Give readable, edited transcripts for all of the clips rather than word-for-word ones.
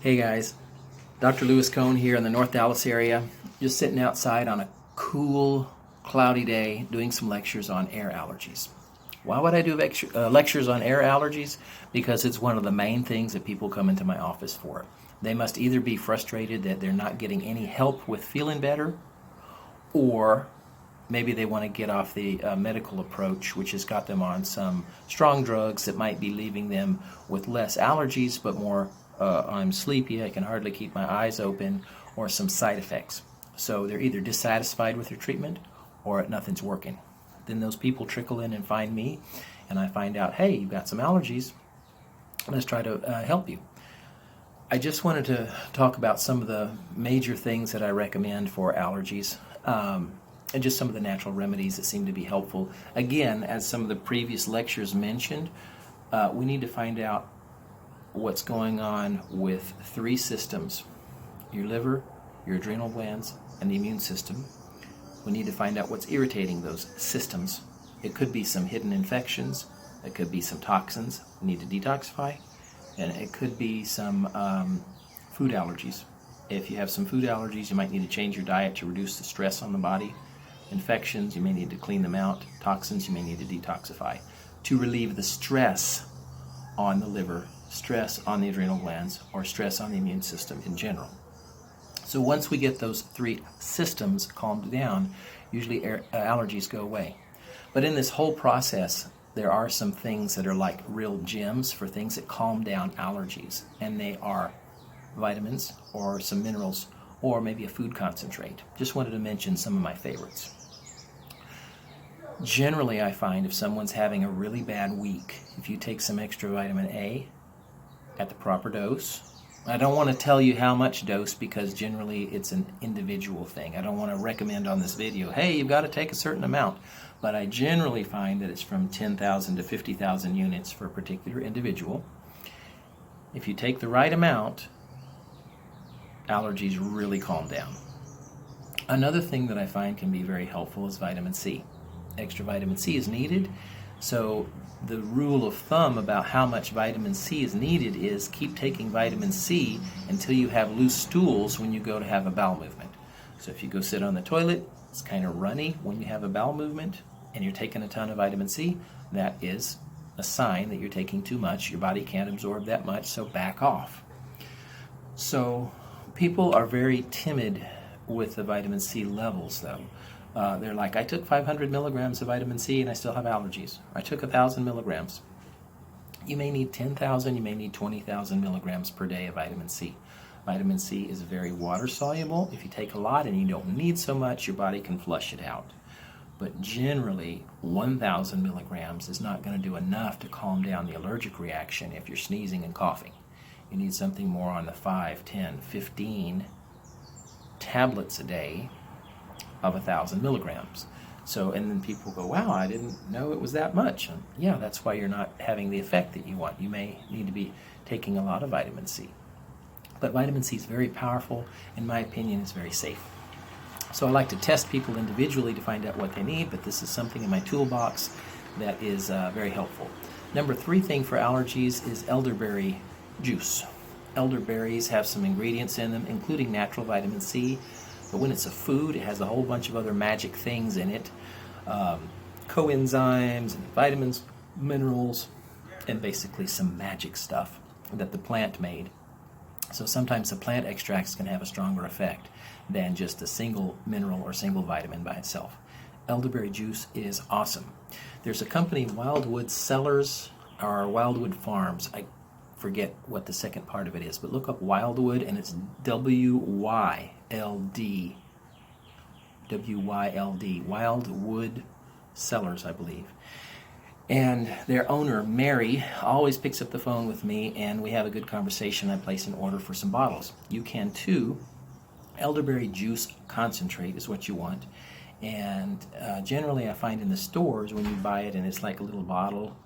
Hey guys, Dr. Lewis Cohn here in the North Dallas area, just sitting outside on a cool, cloudy day doing some lectures on air allergies. Why would I do lectures on air allergies? Because it's one of the main things that people come into my office for. They must either be frustrated that they're not getting any help with feeling better, or maybe they want to get off the medical approach, which has got them on some strong drugs that might be leaving them with less allergies, but more I'm sleepy, I can hardly keep my eyes open, or some side effects. So they're either dissatisfied with their treatment or nothing's working. Then those people trickle in and find me, and I find out, hey, you've got some allergies, let's try to help you. I just wanted to talk about some of the major things that I recommend for allergies. And just some of the natural remedies that seem to be helpful. Again, as some of the previous lectures mentioned, we need to find out what's going on with three systems: your liver, your adrenal glands, and the immune system. We need to find out what's irritating those systems. It could be some hidden infections, it could be some toxins we need to detoxify, and it could be some food allergies. If you have some food allergies, you might need to change your diet to reduce the stress on the body. Infections, you may need to clean them out. Toxins, you may need to detoxify to relieve the stress on the liver, stress on the adrenal glands, or stress on the immune system in general. So once we get those three systems calmed down, usually allergies go away. But in this whole process, there are some things that are like real gems for things that calm down allergies, and they are vitamins or some minerals or maybe a food concentrate. Just wanted to mention some of my favorites. Generally, I find if someone's having a really bad week, if you take some extra vitamin A at the proper dose, I don't want to tell you how much dose because generally it's an individual thing. I don't want to recommend on this video, hey, you've got to take a certain amount, but I generally find that it's from 10,000 to 50,000 units for a particular individual. If you take the right amount, allergies really calm down. Another thing that I find can be very helpful is vitamin C. Extra vitamin C is needed, so the rule of thumb about how much vitamin C is needed is keep taking vitamin C until you have loose stools when you go to have a bowel movement. So if you go sit on the toilet, it's kind of runny when you have a bowel movement and you're taking a ton of vitamin C, that is a sign that you're taking too much. Your body can't absorb that much, so back off. So people are very timid with the vitamin C levels, though. They're like, I took 500 milligrams of vitamin C and I still have allergies. I took 1,000 milligrams. You may need 10,000, you may need 20,000 milligrams per day of vitamin C. Vitamin C is very water soluble. If you take a lot and you don't need so much, your body can flush it out. But generally, 1,000 milligrams is not going to do enough to calm down the allergic reaction if you're sneezing and coughing. You need something more on the 5, 10, 15 tablets a day of 1,000 milligrams. So, and then people go, wow, I didn't know it was that much. And yeah, that's why you're not having the effect that you want. You may need to be taking a lot of vitamin C. But vitamin C is very powerful. In my opinion, it's very safe. So I like to test people individually to find out what they need, but this is something in my toolbox that is very helpful. Number 3 thing for allergies is elderberry juice. Elderberries have some ingredients in them, including natural vitamin C, but when it's a food, it has a whole bunch of other magic things in it, coenzymes, and vitamins, minerals, and basically some magic stuff that the plant made. So sometimes the plant extracts can have a stronger effect than just a single mineral or single vitamin by itself. Elderberry juice is awesome. There's a company, Wildwood Cellars, or Wildwood Farms. I forget what the second part of it is, but look up Wildwood, and it's W-Y-L-D, Wildwood Cellars, I believe. And their owner, Mary, always picks up the phone with me, and we have a good conversation. I place an order for some bottles. You can too. Elderberry juice concentrate is what you want. And generally I find in the stores when you buy it, and it's like a little bottle,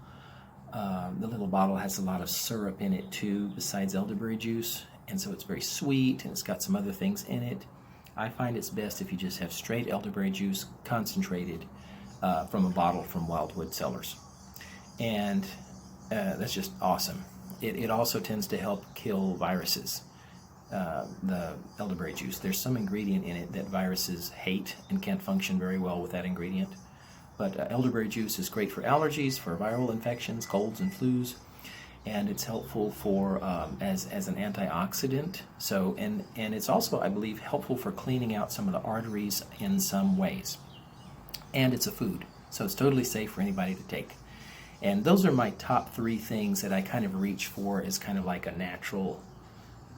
the little bottle has a lot of syrup in it too, besides elderberry juice, and so it's very sweet, and it's got some other things in it. I find it's best if you just have straight elderberry juice concentrated from a bottle from Wildwood Cellars. And that's just awesome. It also tends to help kill viruses. the elderberry juice. There's some ingredient in it that viruses hate and can't function very well with that ingredient. But elderberry juice is great for allergies, for viral infections, colds and flus, and it's helpful for as an antioxidant. So and it's also, I believe, helpful for cleaning out some of the arteries in some ways. And it's a food, so it's totally safe for anybody to take. And those are my top 3 things that I kind of reach for as kind of like a natural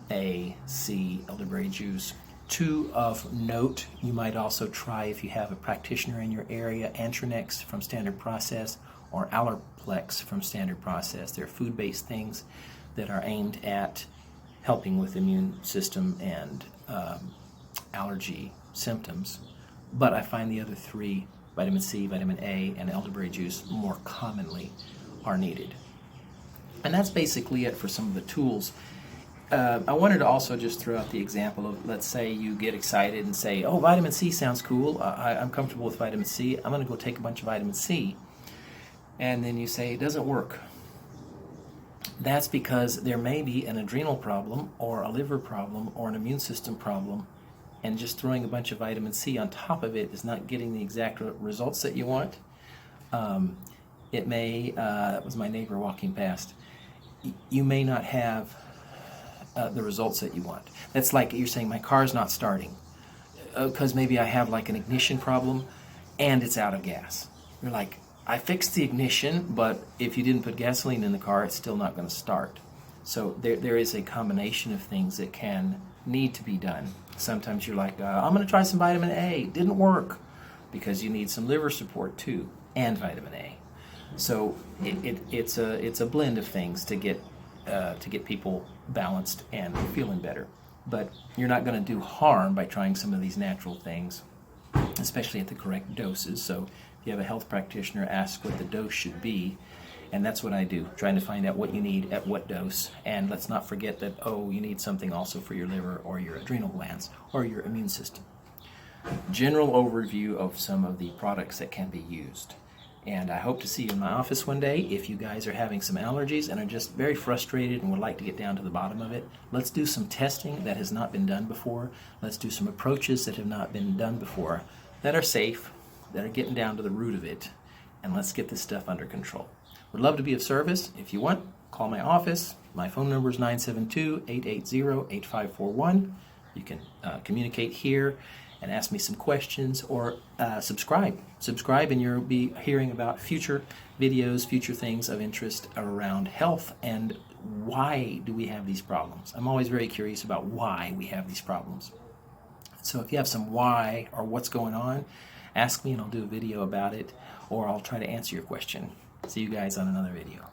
A, C, elderberry juice. 2 of note, you might also try, if you have a practitioner in your area, Antranex from Standard Process or Allerplex from Standard Process. They're food-based things that are aimed at helping with immune system and allergy symptoms. But I find the other 3, vitamin C, vitamin A, and elderberry juice, more commonly are needed. And that's basically it for some of the tools. I wanted to also just throw out the example of, let's say you get excited and say, oh, vitamin C sounds cool. I'm comfortable with vitamin C. I'm going to go take a bunch of vitamin C. And then you say it doesn't work. That's because there may be an adrenal problem or a liver problem or an immune system problem, and just throwing a bunch of vitamin C on top of it is not getting the exact results that you want. It may, that was my neighbor walking past, you may not have the results that you want. That's like you're saying, my car's not starting because maybe I have like an ignition problem and it's out of gas. You're like, I fixed the ignition, but if you didn't put gasoline in the car, it's still not going to start. So there is a combination of things that can need to be done. Sometimes you're like, I'm going to try some vitamin A. Didn't work, because you need some liver support too, and vitamin A. So it's a blend of things to get people balanced and feeling better. But you're not going to do harm by trying some of these natural things, especially at the correct doses. So if you have a health practitioner, ask what the dose should be. And that's what I do, trying to find out what you need at what dose. And let's not forget that, you need something also for your liver or your adrenal glands or your immune system. General overview of some of the products that can be used. And I hope to see you in my office one day. If you guys are having some allergies and are just very frustrated and would like to get down to the bottom of it, let's do some testing that has not been done before. Let's do some approaches that have not been done before, that are safe, that are getting down to the root of it. And let's get this stuff under control. Would love to be of service. If you want, call my office. My phone number is 972-880-8541. You can communicate here and ask me some questions, or subscribe. Subscribe and you'll be hearing about future videos, future things of interest around health and why do we have these problems. I'm always very curious about why we have these problems. So if you have some why or what's going on, ask me and I'll do a video about it, or I'll try to answer your question. See you guys on another video.